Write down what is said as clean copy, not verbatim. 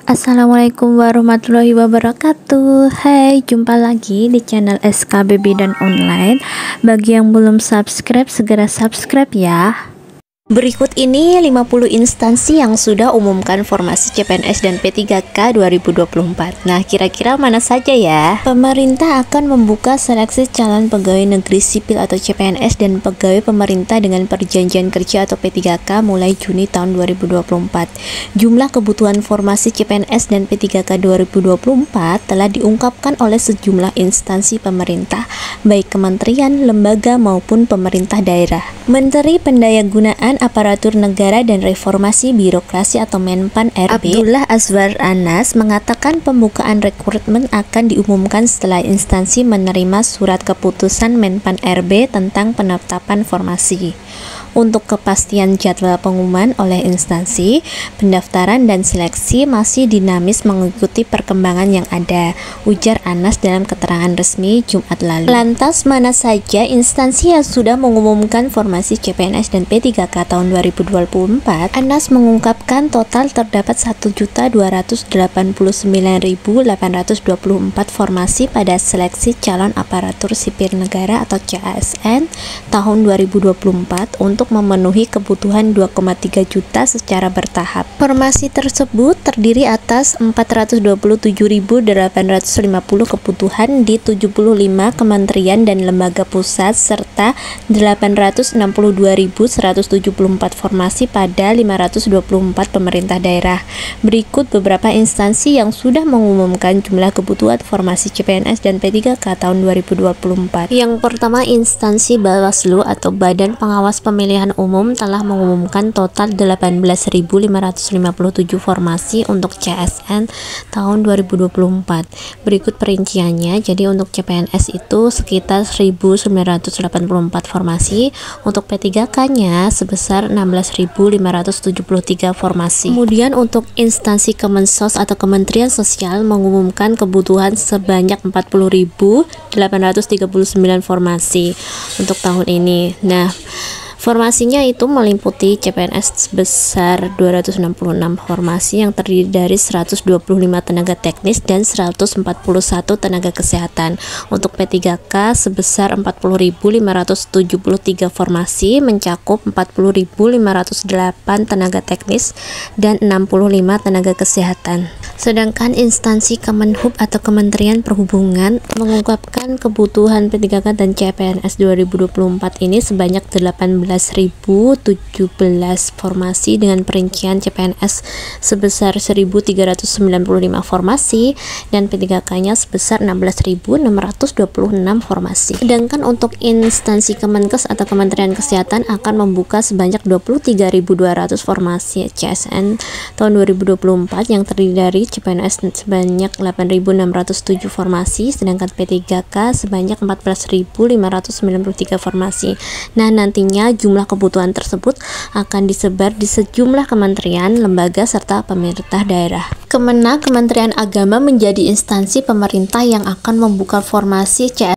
Assalamualaikum warahmatullahi wabarakatuh. Hai, jumpa lagi di channel SKB Bidan Online. Bagi yang belum subscribe, segera subscribe ya. Berikut ini 50 instansi yang sudah umumkan formasi CPNS dan P3K 2024. Nah, kira-kira mana saja ya? Pemerintah akan membuka seleksi calon pegawai negeri sipil atau CPNS dan pegawai pemerintah dengan perjanjian kerja atau P3K mulai Juni tahun 2024. Jumlah kebutuhan formasi CPNS dan P3K 2024 telah diungkapkan oleh sejumlah instansi pemerintah, baik kementerian, lembaga maupun pemerintah daerah. Menteri Pendayagunaan Aparatur Negara dan Reformasi Birokrasi atau Menpan RB Abdullah Azwar Anas mengatakan pembukaan rekrutmen akan diumumkan setelah instansi menerima surat keputusan Menpan RB tentang penetapan formasi. Untuk kepastian jadwal pengumuman oleh instansi, pendaftaran dan seleksi masih dinamis mengikuti perkembangan yang ada, ujar Anas dalam keterangan resmi Jumat lalu. Lantas mana saja instansi yang sudah mengumumkan formasi CPNS dan P3K tahun 2024? Anas mengungkapkan total terdapat 1.289.824 formasi pada seleksi calon aparatur sipil negara atau CASN tahun 2024 untuk memenuhi kebutuhan 2,3 juta secara bertahap. Formasi tersebut terdiri atas 427.850 kebutuhan di 75 kementerian dan lembaga pusat serta 862.174 formasi pada 524 pemerintah daerah. Berikut beberapa instansi yang sudah mengumumkan jumlah kebutuhan formasi CPNS dan P3K tahun 2024. Yang pertama, instansi Bawaslu atau Badan Pengawas Pemilihan Umum telah mengumumkan total 18.557 formasi untuk CSN tahun 2024. Berikut perinciannya. Jadi untuk CPNS itu sekitar 1.984 formasi, untuk P3K-nya sebesar 16.573 formasi. Kemudian untuk instansi Kemensos atau Kementerian Sosial mengumumkan kebutuhan sebanyak 40.839 formasi untuk tahun ini. Nah, formasinya itu meliputi CPNS sebesar 266 formasi yang terdiri dari 125 tenaga teknis dan 141 tenaga kesehatan. Untuk P3K sebesar 40.573 formasi mencakup 40.508 tenaga teknis dan 65 tenaga kesehatan. Sedangkan instansi Kemenhub atau Kementerian Perhubungan mengungkapkan kebutuhan P3K dan CPNS 2024 ini sebanyak 18.017 formasi dengan perincian CPNS sebesar 1.395 formasi dan P3K-nya sebesar 16.626 formasi. Sedangkan untuk instansi Kemenkes atau Kementerian Kesehatan akan membuka sebanyak 23.200 formasi CSN tahun 2024 yang terdiri dari CPNS sebanyak 8.607 formasi, sedangkan P3K sebanyak 14.593 formasi. Nah, nantinya jumlah kebutuhan tersebut akan disebar di sejumlah kementerian, lembaga, serta pemerintah daerah. Kemenag, Kementerian Agama menjadi instansi pemerintah yang akan membuka formasi CSN